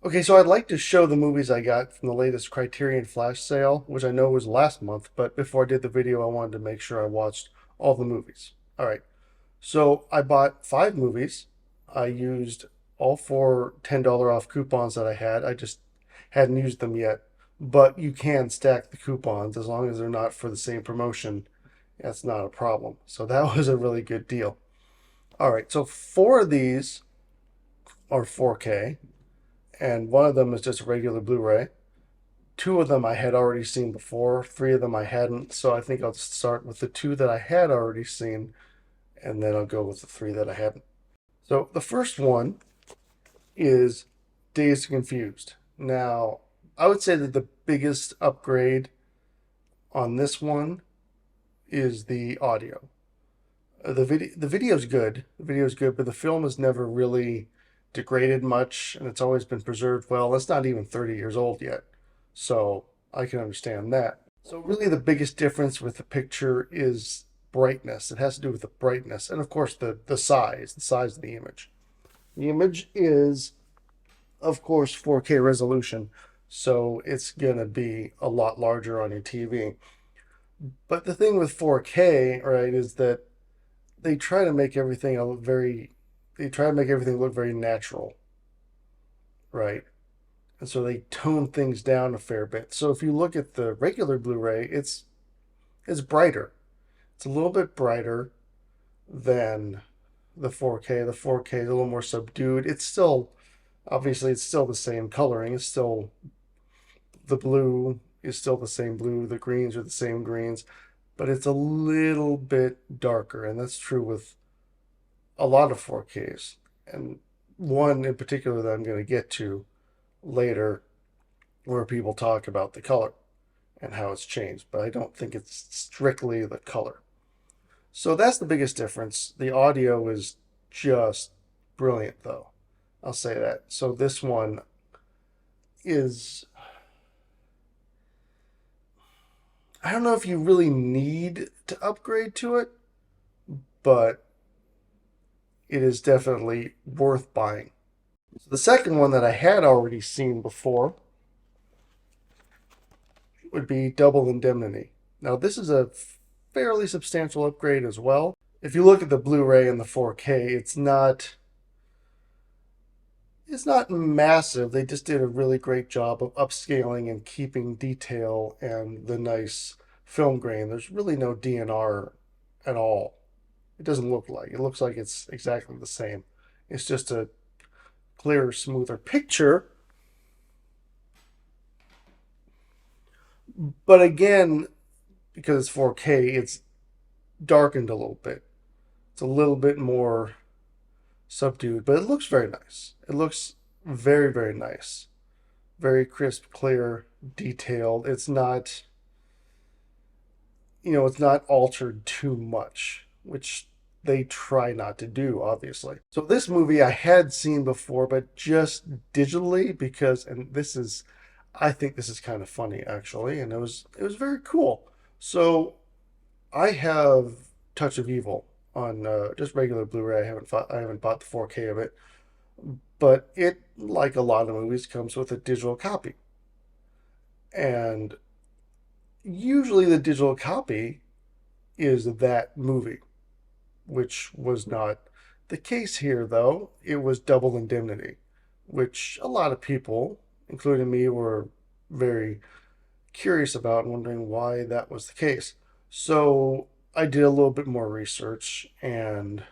Okay, so I'd like to show the movies I got from the latest Criterion flash sale, which I know was last month, but before I did the video, I wanted to make sure I watched all the movies. All right, so I bought 5 movies. I used all four $10 off coupons that I had. I just hadn't used them yet, but you can stack the coupons as long as they're not for the same promotion. That's not a problem. So that was a really good deal. All right, so 4 of these are 4K, and one of them is just a regular Blu-ray. 2 of them I had already seen before, 3 of them I hadn't, so I think I'll start with the 2 that I had already seen, and then I'll go with the 3 that I hadn't. So the first one is Dazed and Confused. Now, I would say that the biggest upgrade on this one is the audio. The video's good. The video's good, but the film has never really degraded much, and it's always been preserved well. It's not even 30 years old yet, so I can understand that. So really, the biggest difference with the picture is brightness. It has to do with the brightness, and of course the size of the image. The image is, of course, 4K resolution, so it's gonna be a lot larger on your TV. But the thing with 4K, right, is that they try to make everything a very they try to make everything look very natural, right? And so they tone things down a fair bit. So if you look at the regular Blu-ray, it's brighter. It's a little bit brighter than the 4K. The 4K is a little more subdued. It's still obviously it's still the same coloring. It's still the blue is still the same blue. The greens are the same greens, but it's a little bit darker, and that's true with a lot of 4Ks, and one in particular that I'm going to get to later, where people talk about the color and how it's changed, but I don't think it's strictly the color. So that's the biggest difference. The audio is just brilliant, though. I'll say that. So this one is, I don't know if you really need to upgrade to it, but it is definitely worth buying. So the second one that I had already seen before would be Double Indemnity. Now, this is a fairly substantial upgrade as well. If you look at the Blu-ray and the 4K, it's not massive. They just did a really great job of upscaling and keeping detail and the nice film grain. There's really no DNR at all. It doesn't look like. It looks like it's exactly the same. It's just a clearer, smoother picture. But again, because it's 4K, it's darkened a little bit. It's a little bit more subdued, but it looks very nice. It looks very, very nice. Very crisp, clear, detailed. It's not altered too much, which they try not to do, obviously. So this movie I had seen before, but just digitally I think this is kind of funny actually, and it was very cool. So I have Touch of Evil on just regular Blu-ray. I haven't bought the 4K of it, but it, like a lot of movies, comes with a digital copy, and usually the digital copy is that movie, which was not the case here. Though it was Double Indemnity, which a lot of people, including me, were very curious about, wondering why that was the case. So I did a little bit more research, and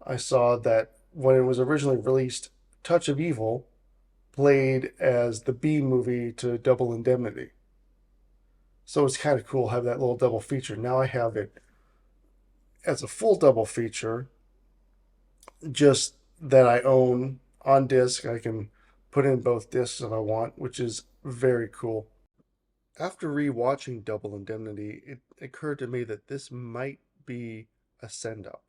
I saw that when it was originally released, Touch of Evil played as the B movie to Double Indemnity. So it's kind of cool to have that little double feature. Now I have it as a full double feature, just that I own on disc. I can put in both discs if I want, which is very cool. After rewatching Double Indemnity, it occurred to me that this might be a send up.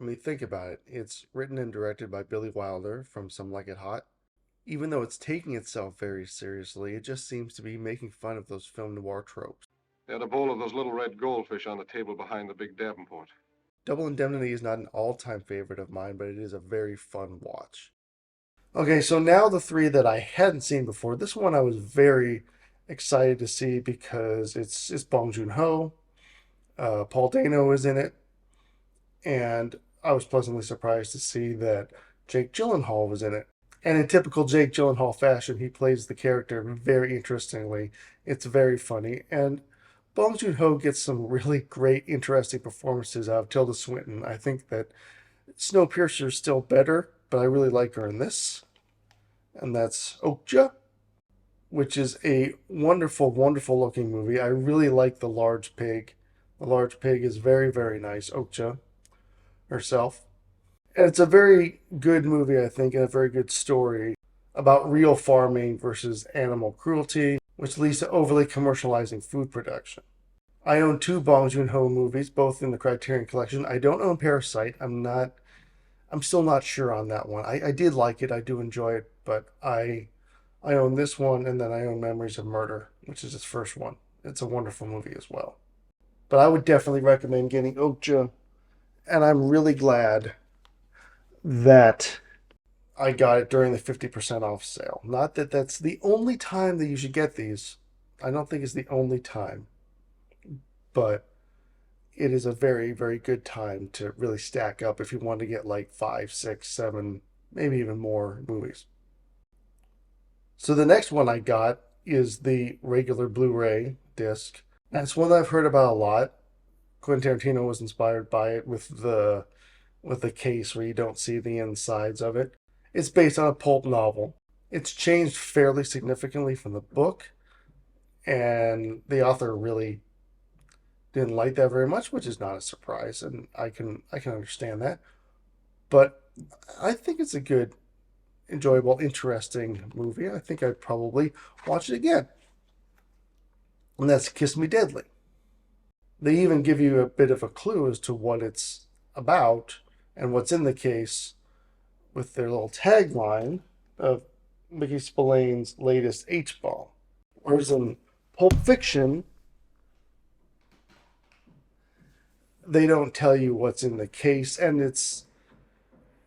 I mean, think about it. It's written and directed by Billy Wilder from Some Like It Hot. Even though it's taking itself very seriously, it just seems to be making fun of those film noir tropes. They had a bowl of those little red goldfish on the table behind the big Davenport. Double Indemnity is not an all time favorite of mine, but it is a very fun watch. Okay, so now the three that I hadn't seen before. This one I was very excited to see because it's Bong Joon-ho. Paul Dano is in it, and I was pleasantly surprised to see that Jake Gyllenhaal was in it. And in typical Jake Gyllenhaal fashion, he plays the character very interestingly. It's very funny, and Bong Joon-ho gets some really great, interesting performances out of Tilda Swinton. I think that Snowpiercer is still better, but I really like her in this, and that's Okja, which is a wonderful, wonderful looking movie. I really like the large pig. The large pig is very, very nice. Okja herself. And it's a very good movie, I think, and a very good story about real farming versus animal cruelty, which leads to overly commercializing food production. I own two Bong Joon-ho movies, both in the Criterion Collection. I don't own Parasite. I'm still not sure on that one. I did like it. I do enjoy it, but I own this one, and then I own Memories of Murder, which is his first one. It's a wonderful movie as well. But I would definitely recommend getting Okja, and I'm really glad that I got it during the 50% off sale. Not that that's the only time that you should get these. I don't think it's the only time, but it is a very, very good time to really stack up if you want to get like five, six, seven, maybe even more movies. So the next one I got is the regular Blu-ray disc. And it's one that I've heard about a lot. Quentin Tarantino was inspired by it with the case where you don't see the insides of it. It's based on a pulp novel. It's changed fairly significantly from the book, and the author really didn't like that very much, which is not a surprise, and I can understand that. But I think it's a good, enjoyable, interesting movie. I think I'd probably watch it again. And that's Kiss Me Deadly. They even give you a bit of a clue as to what it's about and what's in the case with their little tagline of Mickey Spillane's latest H-bomb. Whereas in Pulp Fiction, they don't tell you what's in the case, and it's,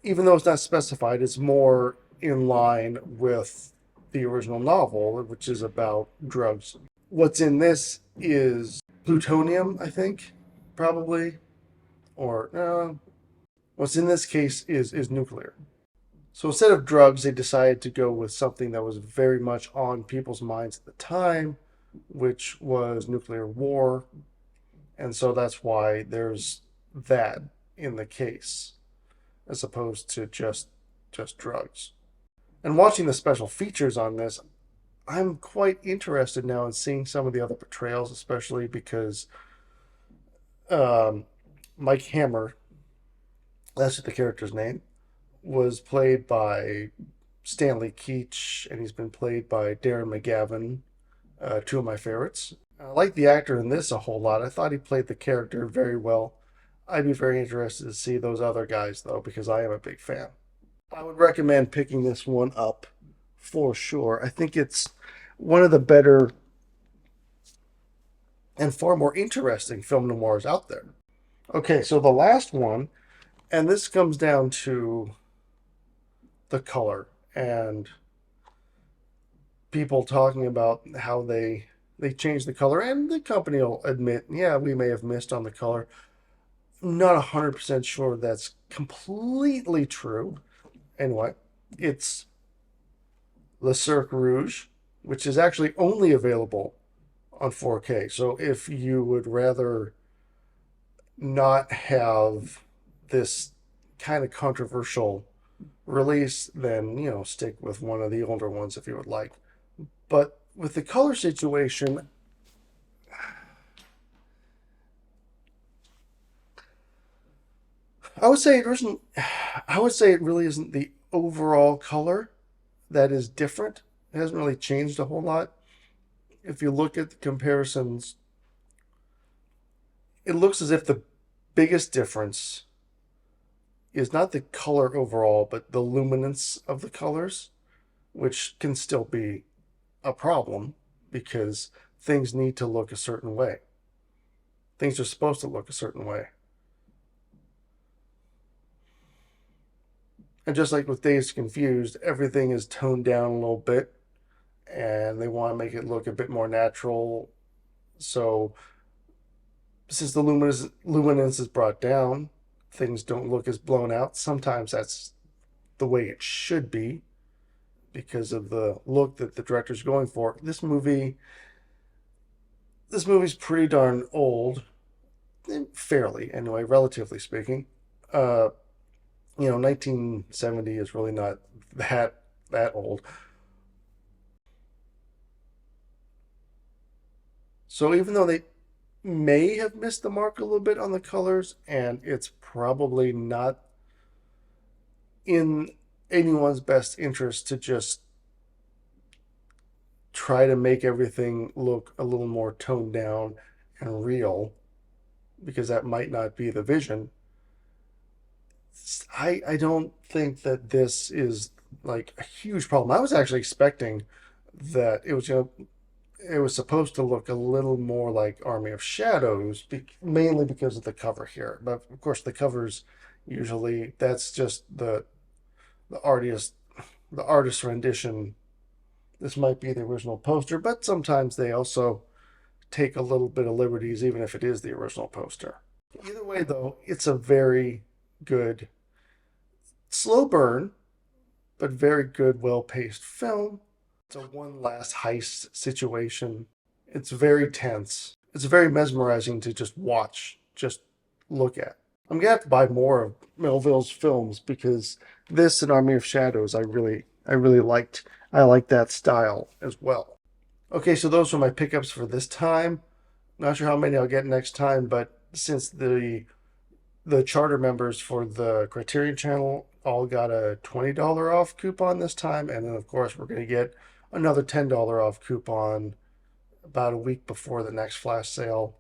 even though it's not specified, it's more in line with the original novel, which is about drugs. What's in this is plutonium, I think, probably, or what's in this case is nuclear. So instead of drugs, they decided to go with something that was very much on people's minds at the time, which was nuclear war. And so that's why there's that in the case, as opposed to just drugs. And watching the special features on this, I'm quite interested now in seeing some of the other portrayals, especially because um, Mike Hammer, that's the character's name, was played by Stanley Keach, and he's been played by Darren McGavin, two of my favorites. I like the actor in this a whole lot. I thought he played the character very well. I'd be very interested to see those other guys, though, because I am a big fan. I would recommend picking this one up for sure. I think it's one of the better and far more interesting film noirs out there. Okay, so the last one, and this comes down to the color and people talking about how they changed the color, and the company will admit, yeah, we may have missed on the color. I'm not 100% sure that's completely true. Anyway, it's Le Cirque Rouge, which is actually only available on 4K. So if you would rather not have this kind of controversial release, then stick with one of the older ones if you would like. But with the color situation, I would say it isn't. I would say it really isn't the overall color that is different. It hasn't really changed a whole lot. If you look at the comparisons, it looks as if the biggest difference is not the color overall, but the luminance of the colors, which can still be a problem because things need to look a certain way. Things are supposed to look a certain way. And just like with Days Confused, everything is toned down a little bit and they want to make it look a bit more natural. So since the luminance is brought down, things don't look as blown out. Sometimes that's the way it should be because of the look that the director's going for. This movie's pretty darn old, fairly anyway, relatively speaking. Uh, 1970 is really not that old. So even though they may have missed the mark a little bit on the colors, and it's probably not in anyone's best interest to just try to make everything look a little more toned down and real, because that might not be the vision. I don't think that this is like a huge problem. I was actually expecting that it was supposed to look a little more like Army of Shadows, mainly because of the cover here. But of course, the covers usually that's just the artist the artist rendition. This might be the original poster, but sometimes they also take a little bit of liberties, even if it is the original poster. Either way, though, it's a very good, slow burn, but very good, well paced film. It's a one last heist situation. It's very tense. It's very mesmerizing to just watch, just look at. I'm gonna have to buy more of Melville's films because this and Army of Shadows I really liked. I like that style as well. Okay, so those are my pickups for this time. Not sure how many I'll get next time, but since the charter members for the Criterion channel all got a $20 off coupon this time, and then of course we're going to get another $10 off coupon about a week before the next flash sale,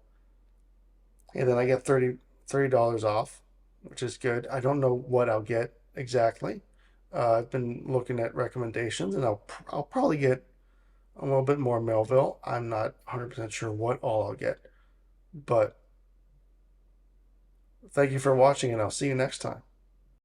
and then I get $30 off, which is good. I don't know what I'll get exactly. I've been looking at recommendations, and I'll probably get a little bit more Melville. I'm not 100% sure what all I'll get, but thank you for watching, and I'll see you next time.